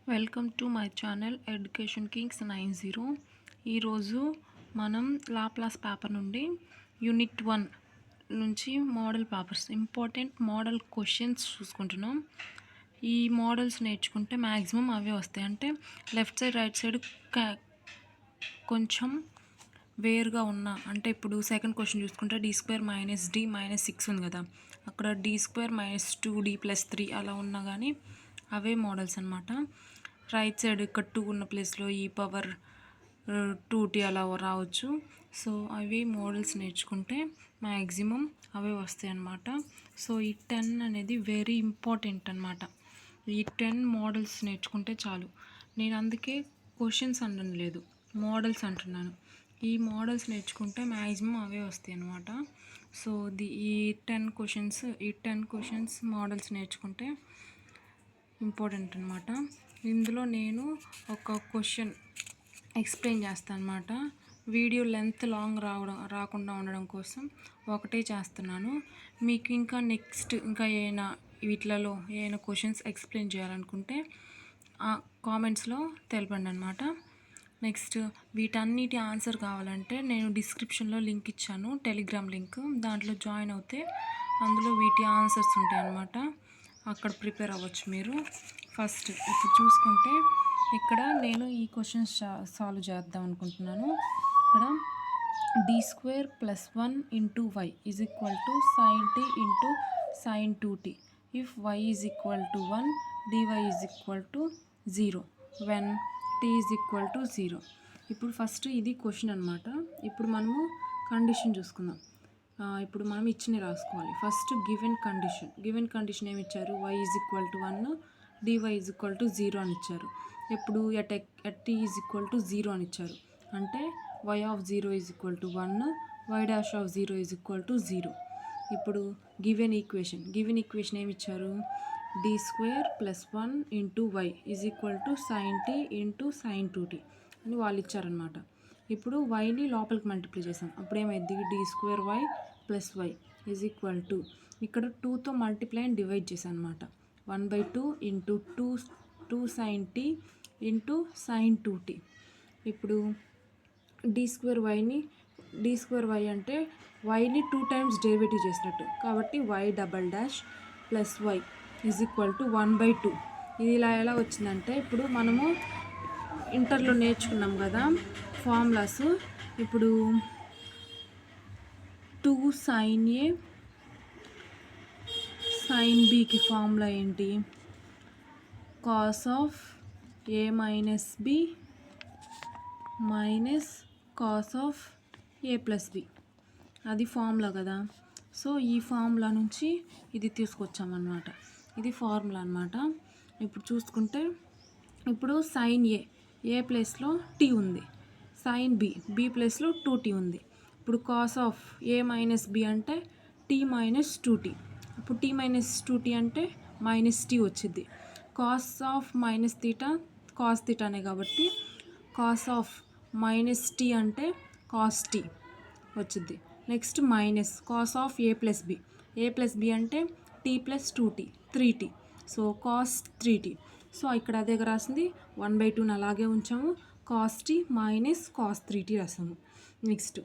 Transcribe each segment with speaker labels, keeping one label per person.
Speaker 1: Welcome to my channel education kings 90. ఈరోజు మనం Laplace paper నుండి యూనిట్ 1 నుంచి model papers important model questions చూసుకుంటున్నాం. ఈ మోడల్స్ నేర్చుకుంటే మ్యాక్సిమం అవే వస్తాయి. అంటే లెఫ్ట్ సైడ్ రైట్ సైడ్ కొంచెం వేరుగా ఉన్న, అంటే ఇప్పుడు సెకండ్ క్వశ్చన్ చూసుకుంటే d² - d -6 ఉంది కదా, అక్కడ d² - 2d + 3 అలా ఉన్నా కానీ అవే మోడల్స్ అనమాట. రైట్ సైడ్ ఇక్కడ 2 ఉన్న ప్లేస్లో e⁻2t అలా రావచ్చు. సో అవి మోడల్స్ నేర్చుకుంటే మ్యాక్సిమం అవే వస్తాయి అన్నమాట. సో ఈ 10 అనేది వెరీ ఇంపార్టెంట్ అనమాట. ఈ 10 మోడల్స్ నేర్చుకుంటే చాలు. నేను అందుకే క్వశ్చన్స్ అనడం లేదు, మోడల్స్ అంటున్నాను. ఈ మోడల్స్ నేర్చుకుంటే మ్యాక్సిమం అవే వస్తాయి అన్నమాట. సో ఈ 10 క్వశ్చన్స్ మోడల్స్ నేర్చుకుంటే ఇంపార్టెంట్ అనమాట. ఇందులో నేను ఒక క్వశ్చన్ ఎక్స్ప్లెయిన్ చేస్తాను అనమాట. వీడియో లెంత్ లాంగ్ రాకుండా ఉండడం కోసం ఒకటే చేస్తున్నాను. మీకు ఇంకా వీటిలలో ఏమైనా క్వశ్చన్స్ ఎక్స్ప్లెయిన్ చేయాలనుకుంటే కామెంట్స్లో తెలపండి అనమాట. నెక్స్ట్ వీటన్నిటి ఆన్సర్ కావాలంటే నేను డిస్క్రిప్షన్లో లింక్ ఇచ్చాను, టెలిగ్రామ్ లింక్. దాంట్లో జాయిన్ అవుతే అందులో వీటి ఆన్సర్స్ ఉంటాయి అన్నమాట. అక్కడ ప్రిపేర్ అవ్వచ్చు మీరు. ఫస్ట్ ఇప్పుడు చూసుకుంటే ఇక్కడ నేను ఈ క్వశ్చన్స్ సాల్వ్ చేద్దాం అనుకుంటున్నాను. ఇక్కడ d² + 1 × y = sin t × sin 2t if y = 1 dy = 0 when t = 0. ఇప్పుడు ఫస్ట్ ఇది క్వశ్చన్ అనమాట. ఇప్పుడు మనము కండిషన్ చూసుకుందాం. ఇప్పుడు మనం ఇచ్చినవి రాసుకోవాలి. ఫస్ట్ గివెన్ కండిషన్ ఏమి ఇచ్చారు? y = 1 dy = 0 అని ఇచ్చారు. ఇప్పుడు at t = 0 అని ఇచ్చారు. అంటే y(0) = 1, y'(0) = 0. ఇప్పుడు గివెన్ ఈక్వేషన్ ఏమి ఇచ్చారు? d² + 1 × y = sin t × sin 2t అని వాళ్ళు ఇచ్చారనమాట. ఇప్పుడు వైని లోపలికి మల్టిప్లై చేసాం. అప్పుడు ఏమైంది? d² + y = ఇక్కడ 2తో మల్టిప్లై అండ్ డివైడ్ చేశాను అనమాట. 1/2 × 2 sin t × sin 2t. ఇప్పుడు d²y అంటే వైని 2 టైమ్స్ డెరివేటివ్ చేసినట్టు, కాబట్టి y" + y = 1/2. ఇది ఎలా వచ్చిందంటే, ఇప్పుడు మనము ఇంటర్లో నేర్చుకున్నాం కదా ఫార్ములాస్. ఇప్పుడు 2 sin A sin Bకి ఫార్ములా ఏంటి? cos of A - B cos of A + B అది ఫార్ములా కదా. సో ఈ ఫార్ములా నుంచి ఇది తీసుకొచ్చామన్నమాట. ఇది ఫార్ములా అన్నమాట. ఇప్పుడు చూసుకుంటే ఇప్పుడు sin ఏ ప్లేస్లో t ఉంది, sin B ప్లేస్లో 2t ఉంది. ఇప్పుడు cos of A - B అంటే t - 2t. ఇప్పుడు t - 2t అంటే -t వచ్చింది. cos of -θ cos θనే కాబట్టి cos of -t అంటే cos t వచ్చింది. Next cos of A + B అంటే t + 2t 3t. So cos 3t. So ఇక్కడ అదే రాసింది, 1/2 అలాగే ఉంచాము, cos t - cos 3t రాసాము. Next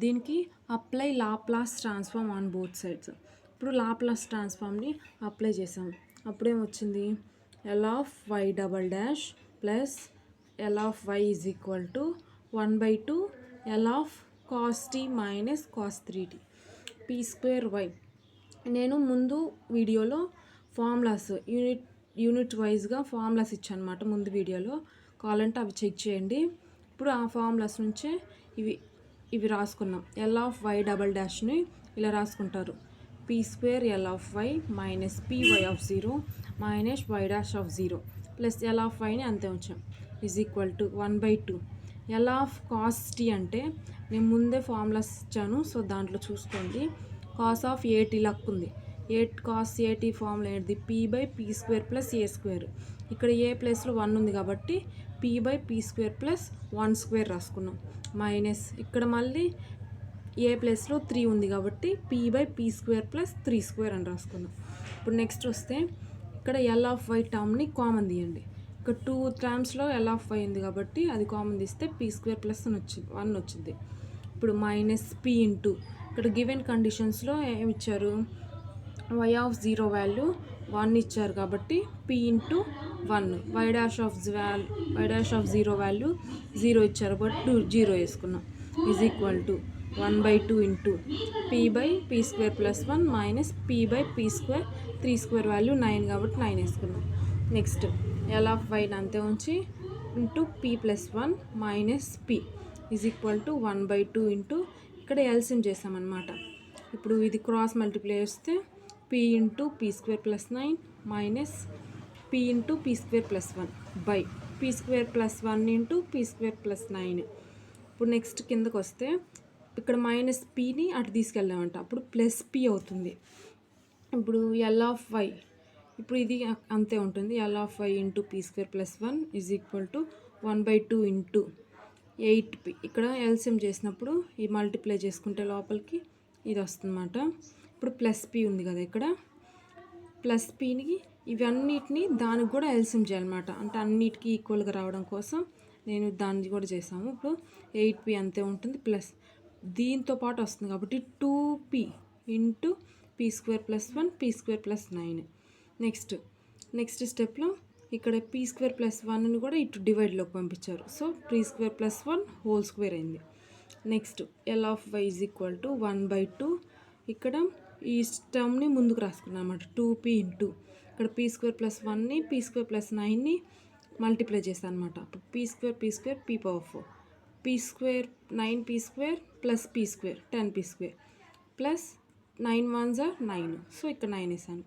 Speaker 1: దీనికి apply Laplace transform on both sides. ఇప్పుడు లాప్లాస్ ట్రాన్స్ఫార్మ్ని అప్లై చేసాము. అప్పుడేమొచ్చింది? L(y" + L(y) = 1/2 L of cos t - cos 3t p²y. నేను ముందు వీడియోలో ఫార్ములాస్ యూనిట్ వైజ్గా ఫార్ములాస్ ఇచ్చాను అనమాట. ముందు వీడియోలో కావాలంటే అవి చెక్ చేయండి. ఇప్పుడు ఆ ఫార్ములాస్ నుంచే ఇవి రాసుకున్నాం. L(y" ని ఇలా రాసుకుంటారు. p² L(y) - py(0) - y'(0) plus L(y)ని అంతే ఉంచాం = 1/2 L of cos t అంటే నేను ముందే ఫార్ములాస్ ఇచ్చాను, సో దాంట్లో చూసుకోండి. cos of AT లక్ ఉంది. cos AT ఫార్ములా ఏంటిది? p/p² + a². ఇక్కడ ఏ ప్లేస్లో 1 ఉంది కాబట్టి p/p² + 1² రాసుకున్నాం. ఇక్కడ మళ్ళీ ఏ ప్లేస్లో 3 ఉంది కాబట్టి p/p² + 3² అని రాసుకున్నాం. ఇప్పుడు నెక్స్ట్ వస్తే ఇక్కడ L(y) టర్మ్ని కామన్ తీయండి. ఇక్కడ 2 టర్మ్స్లో L(y) ఉంది కాబట్టి అది కామన్ తీస్తే p² ప్లస్ 1 వచ్చింది. ఇప్పుడు మైనస్ p ఇంటూ ఇక్కడ గివెన్ కండిషన్స్లో ఏమి ఇచ్చారు, y(0) వాల్యూ 1 ఇచ్చారు కాబట్టి p ఇంటూ 1, y'(0) వాల్యూ 0 ఇచ్చారు కాబట్టి 0 వేసుకున్నాం, is equal to 1/2 into p/p² plus 1 minus p/p², 3² value 9 కాబట్టి 9 వేసుకున్నాం. నెక్స్ట్ L(y) అంతే ఉంచి into p plus 1 minus p is equal to 1/2 into ఇక్కడ ఎల్సిఎం చేసామన్నమాట. ఇప్పుడు ఇది క్రాస్ మల్టిప్లై చేస్తే p into p² plus 9 minus p into p² plus 1 by p² plus 1 into p² plus 9. ఇప్పుడు నెక్స్ట్ కిందకు వస్తే ఇక్కడ మైనస్ pని అటు తీసుకెళ్ళామంట, అప్పుడు ప్లస్ p అవుతుంది. ఇప్పుడు L(y) ఇప్పుడు ఇది అంతే ఉంటుంది, L(y) into p² plus 1 is equal to 1/2 into 8p. ఇక్కడ ఎల్సిఎం చేసినప్పుడు ఈ మల్టిప్లై చేసుకుంటే లోపలికి ఇది వస్తుందన్నమాట. ఇప్పుడు ప్లస్ p ఉంది కదా, ఇక్కడ ప్లస్ pని ఇవన్నిటిని దానికి కూడా ఎల్సిఎం చేయాలన్నమాట. అంటే అన్నిటికీ ఈక్వల్గా రావడం కోసం నేను దాన్ని కూడా చేసాము. ఇప్పుడు 8p అంతే ఉంటుంది, ప్లస్ దీంతో పాటు వస్తుంది కాబట్టి 2p into p² plus 1 p² plus 9. Next స్టెప్లో ఇక్కడ p² ప్లస్ 1ని కూడా ఇటు డివైడ్లోకి పంపించారు, so p² plus 1 whole square అయింది. Next L(y) is equal to 1/2, ఇక్కడ ఈ టర్మ్ని ముందుకు రాసుకున్నాం అన్నమాట, 2p ఇంటూ ఇక్కడ p² ప్లస్ 1ని p² ప్లస్ 9ని మల్టిప్లై చేస్తాను అనమాట. అప్పుడు p² p/4 p² 9p² plus p² 10p² plus 9 1s are 9, so ఇక్కడ 9 వేసాను.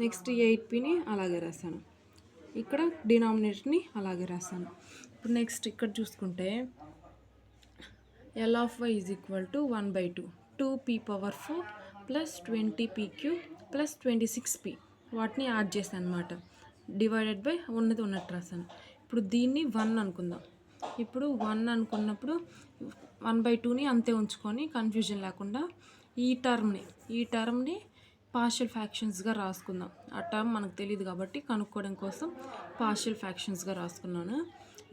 Speaker 1: నెక్స్ట్ 8pని అలాగే రాశాను, ఇక్కడ డినామినేటర్ని అలాగే రాశాను. ఇప్పుడు నెక్స్ట్ ఇక్కడ చూసుకుంటే L(y) is equal to 1/2 2p/4 plus 20p³ plus 26p వాటిని యాడ్ చేశాను అనమాట. డివైడెడ్ బై ఉన్నది ఉన్నట్టు రాశాను. ఇప్పుడు దీన్ని 1 అనుకుందాం. ఇప్పుడు 1 అనుకున్నప్పుడు 1/2ని అంతే ఉంచుకొని కన్ఫ్యూజన్ లేకుండా ఈ టర్మ్ని పార్షియల్ ఫ్రాక్షన్స్గా రాసుకుందాం. ఆ టర్మ్ మనకు తెలియదు కాబట్టి కనుక్కోవడం కోసం పార్షియల్ ఫ్రాక్షన్స్గా రాసుకున్నాను.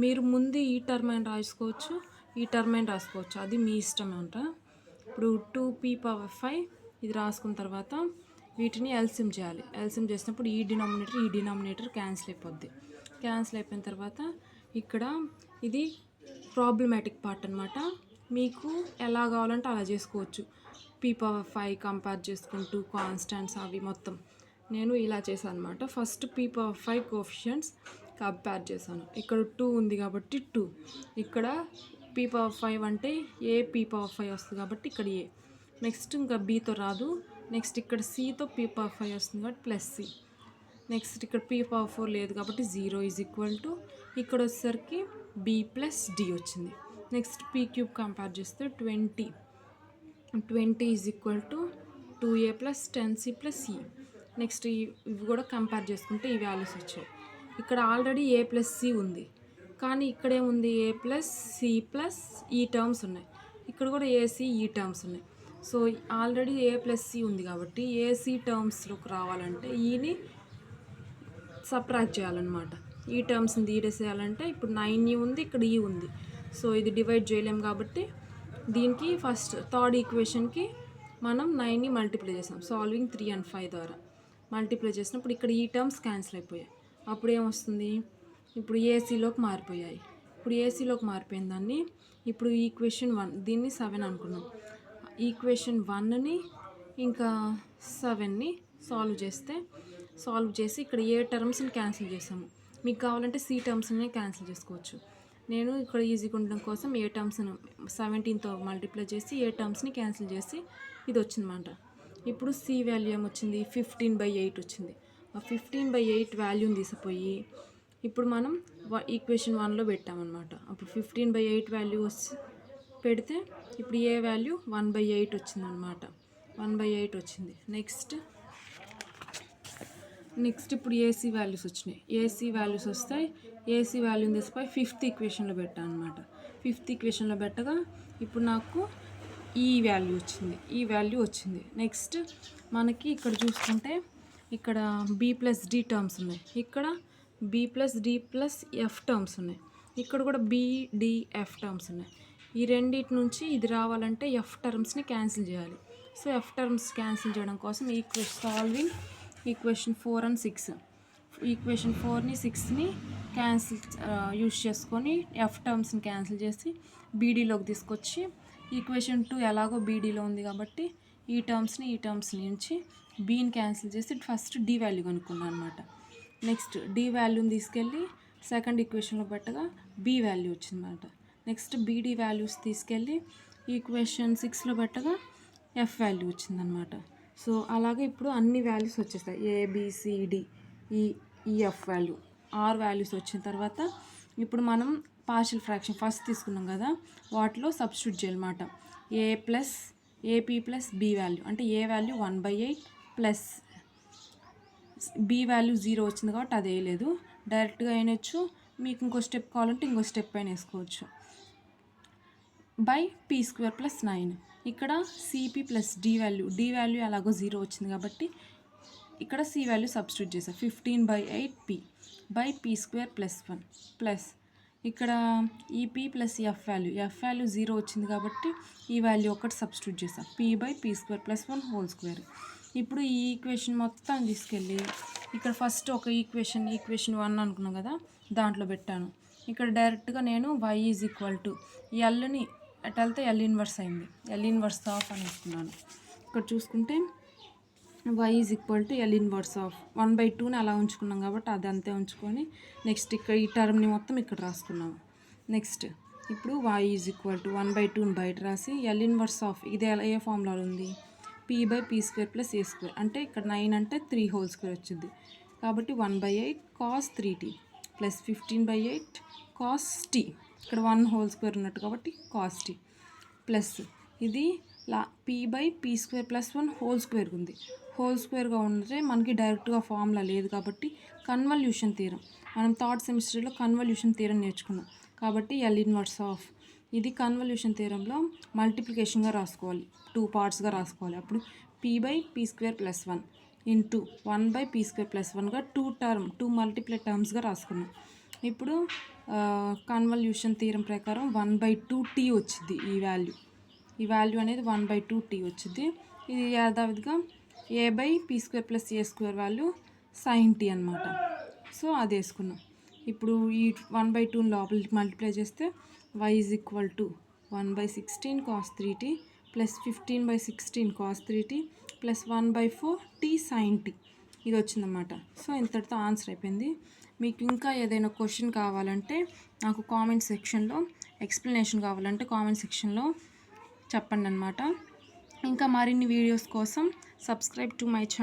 Speaker 1: మీరు ముందు ఈ టర్మ్ అయినా రాసుకోవచ్చు, ఈ టర్మ్ అయినా రాసుకోవచ్చు, అది మీ ఇష్టం అంట. ఇప్పుడు 2p/5 ఇది రాసుకున్న తర్వాత వీటిని ఎల్సిఎం చేయాలి. ఎల్సిఎం చేసినప్పుడు ఈ డినామినేటర్ క్యాన్సిల్ అయిపోద్ది. క్యాన్సిల్ అయిపోయిన తర్వాత ఇక్కడ ఇది ప్రాబ్లమాటిక్ పార్ట్ అనమాట. మీకు ఎలా కావాలంటే అలా చేసుకోవచ్చు. p/5 కంపేర్ చేసుకుంటూ కాన్స్టెంట్స్ అవి మొత్తం నేను ఇలా చేశాను అనమాట. ఫస్ట్ p/5 కోఎఫిషియంట్స్ కంపేర్ చేశాను. ఇక్కడ 2 ఉంది కాబట్టి 2, ఇక్కడ p/5 అంటే ఏ p/5 వస్తుంది కాబట్టి ఇక్కడ ఏ. నెక్స్ట్ ఇంకా bతో రాదు. నెక్స్ట్ ఇక్కడ cతో p/5 వస్తుంది కాబట్టి ప్లస్ c. నెక్స్ట్ ఇక్కడ p/4 లేదు కాబట్టి 0 ఈజ్ ఈక్వల్ టు ఇక్కడ వచ్చేసరికి b ప్లస్ d వచ్చింది. నెక్స్ట్ p³ కంపేర్ చేస్తే 20 is equal to 2a plus 10c plus e. Next ఇవి కూడా కంపేర్ చేసుకుంటే ఈ వాల్యూస్ వచ్చాయి. ఇక్కడ ఆల్రెడీ a ప్లస్ c ఉంది, కానీ ఇక్కడేముంది a ప్లస్ c ప్లస్ ఈ టర్మ్స్ ఉన్నాయి. ఇక్కడ కూడా ac ఈ టర్మ్స్ ఉన్నాయి. So already a plus c ఉంది కాబట్టి ac టర్మ్స్లోకి రావాలంటే ఈని సబ్ట్రాక్ట్ చేయాలన్నమాట. ఈ టర్మ్స్ని తీసేయాలంటే ఇప్పుడు 9e ఉంది, ఇక్కడ e ఉంది. సో ఇది డివైడ్ చేయలేం కాబట్టి దీనికి ఫస్ట్ థర్డ్ ఈక్వేషన్కి మనం 9ని మల్టిప్లై చేసాం. సాల్వింగ్ 3 and 5 ద్వారా మల్టిప్లై చేసినప్పుడు ఇక్కడ ఈ టర్మ్స్ క్యాన్సిల్ అయిపోయాయి. అప్పుడు ఏమొస్తుంది, ఇప్పుడు ఏసీలోకి మారిపోయాయి. ఇప్పుడు ఏసీలోకి మారిపోయిన దాన్ని ఇప్పుడు ఈక్వేషన్ 1 దీన్ని 7 అనుకున్నాం. ఈక్వేషన్ 1ని ఇంకా 7ని సాల్వ్ చేసి ఇక్కడ ఏ టర్మ్స్ని క్యాన్సిల్ చేసాము. మీకు కావాలంటే సి టర్మ్స్ని క్యాన్సిల్ చేసుకోవచ్చు. నేను ఇక్కడ ఈజీగా ఉండడం కోసం ఏ టర్మ్స్ని 17తో మల్టిప్లై చేసి ఏ టర్మ్స్ని క్యాన్సిల్ చేసి ఇది వచ్చిందన్నమాట. ఇప్పుడు సి వాల్యూ ఏమొచ్చింది, 15/8 వచ్చింది. ఆ 15/8 వాల్యూని తీసిపోయి ఇప్పుడు మనం ఈక్వేషన్ 1లో పెట్టామన్నమాట. అప్పుడు 15/8 వాల్యూ పెడితే ఇప్పుడు ఏ వాల్యూ 1/8 వచ్చిందనమాట. 1/8 వచ్చింది. నెక్స్ట్ ఇప్పుడు ఏసీ వాల్యూస్ వచ్చినాయి. ఏసీ వాల్యూస్ వస్తాయి. ఏసీ వాల్యూని తీసిపోయి 5th ఈక్వేషన్లో పెట్టాను అనమాట. 5th ఈక్వేషన్లో పెట్టగా ఇప్పుడు నాకు ఈ వాల్యూ వచ్చింది. నెక్స్ట్ మనకి ఇక్కడ చూసుకుంటే ఇక్కడ b ప్లస్ d టర్మ్స్ ఉన్నాయి. ఇక్కడ B plus D plus F terms ఉన్నాయి. ఇక్కడ కూడా బిడిఎఫ్ టర్మ్స్ ఉన్నాయి. ఈ రెండింటి నుంచి ఇది రావాలంటే ఎఫ్ టర్మ్స్ని క్యాన్సిల్ చేయాలి. సో ఎఫ్ టర్మ్స్ క్యాన్సిల్ చేయడం కోసం సాల్వింగ్ ఈక్వేషన్ 4 and 6, ఈక్వేషన్ 4ని 6ని క్యాన్సిల్ యూజ్ చేసుకొని ఎఫ్ టర్మ్స్ని క్యాన్సిల్ చేసి బీడీలోకి తీసుకొచ్చి ఈక్వేషన్ 2 ఎలాగో బీడీలో ఉంది కాబట్టి ఈ టర్మ్స్ నుంచి బీని క్యాన్సిల్ చేసి ఫస్ట్ డి వాల్యూ కనుక్కున్నాను అనమాట. నెక్స్ట్ డి వాల్యూని తీసుకెళ్ళి సెకండ్ ఈక్వేషన్లో పెట్టగా బి వాల్యూ వచ్చిందన్నమాట. నెక్స్ట్ బీడీ వాల్యూస్ తీసుకెళ్ళి ఈక్వేషన్ 6లో పెట్టగా ఎఫ్ వాల్యూ వచ్చిందనమాట. సో అలాగే ఇప్పుడు అన్ని వాల్యూస్ వచ్చేస్తాయి. ఏబిసిడి ఈ ఎఫ్ వాల్యూ ఆర్ వాల్యూస్ వచ్చిన తర్వాత ఇప్పుడు మనం పార్షియల్ ఫ్రాక్షన్ ఫస్ట్ తీసుకున్నాం కదా, వాటిలో సబ్స్టిట్యూట్ చేయాలన్నమాట. ఏపీ ప్లస్ బి వాల్యూ అంటే ఏ వాల్యూ 1/8 ప్లస్ బి వాల్యూ 0 వచ్చింది కాబట్టి అది వేయలేదు, డైరెక్ట్గా వేయనొచ్చు. మీకు ఇంకో స్టెప్ కావాలంటే ఇంకో స్టెప్ పైన వేసుకోవచ్చు. బై పీ స్క్వేర్ ప్లస్ 9 ఇక్కడ సిపి ప్లస్ డి వాల్యూ అలాగో 0 వచ్చింది కాబట్టి ఇక్కడ సి వాల్యూ సబ్స్టిట్యూట్ చేసాం. 15/8 P by p square plus 1 plus ఇక్కడ ఈ పీ ప్లస్ ఎఫ్ వాల్యూ 0 వచ్చింది కాబట్టి ఈ వాల్యూ ఒకటి సబ్స్టిట్యూట్ చేసాం. P by p square plus 1 whole square. ఇప్పుడు ఈ ఈక్వేషన్ మొత్తం తీసుకెళ్ళి ఇక్కడ ఫస్ట్ ఒక ఈక్వేషన్ 1 అనుకున్నాం కదా, దాంట్లో పెట్టాను. ఇక్కడ డైరెక్ట్గా నేను y ఈజ్ ఈక్వల్ టు ఎల్ని ఎట్ వెళ్తే ఎల్ ఇన్వర్స్ అయింది, ఎల్ ఇన్వర్స్ ఆఫ్ అని వేసుకున్నాను. ఇక్కడ చూసుకుంటే y is equal to L inverse of 1/2ని అలా ఉంచుకున్నాం కాబట్టి అది అంతే ఉంచుకొని నెక్స్ట్ ఇక్కడ ఈ టర్మ్ని మొత్తం ఇక్కడ రాసుకున్నాము. నెక్స్ట్ ఇప్పుడు y ఈజ్ ఈక్వల్ టు 1/2ని బయట రాసి ఎల్ ఇన్వర్స్ ఆఫ్ ఇది ఏ ఫార్ములా ఉంది, P by p square plus a square అంటే ఇక్కడ 9 అంటే 3 హోల్ స్క్వేర్ వచ్చింది కాబట్టి 1/8 cos 3t plus 15/8 cos t, ఇక్కడ 1 హోల్ స్క్వేర్ ఉన్నట్టు కాబట్టి కాస్ t ప్లస్ ఇది p by p square plus 1 whole square ఉంది. హోల్ స్క్వేర్గా ఉంటే మనకి డైరెక్ట్గా ఫార్ములా లేదు కాబట్టి కన్వల్యూషన్ థీరం, మనం థర్డ్ సెమిస్టర్లో కన్వల్యూషన్ థీరం నేర్చుకున్నాం కాబట్టి ఎల్ ఇన్వర్స్ ఆఫ్ ఇది కన్వల్యూషన్ థీరంలో మల్టిప్లికేషన్గా రాసుకోవాలి, 2 పార్ట్స్గా రాసుకోవాలి. అప్పుడు p by p square plus 1 into 1/పీ స్క్వేర్ ప్లస్ 1గా 2 మల్టిప్లై టర్మ్స్గా రాసుకున్నాం. ఇప్పుడు కన్వల్యూషన్ థీరం ప్రకారం 1/2t వచ్చింది. ఈ వాల్యూ అనేది 1/2t వచ్చింది. ఇది యథావిధిగా a by p square plus a square value sin t అనమాట. సో అది వేసుకున్నాం. ఇప్పుడు ఈ 1/2 లోపలికి మల్టిప్లై చేస్తే y is equal to 1/16 cos 3t plus 15/16 cos 3t plus 1/4t sin t ఇది వచ్చిందన్నమాట. సో ఇంతటితో ఆన్సర్ అయిపోయింది. మీకు ఇంకా ఏదైనా క్వశ్చన్ కావాలంటే నాకు కామెంట్ సెక్షన్లో ఎక్స్ప్లెనేషన్ కావాలంటే కామెంట్ సెక్షన్లో చెప్పండి అనమాట. ఇంకా మరిన్ని వీడియోస్ కోసం సబ్స్క్రైబ్ టు మై ఛానల్.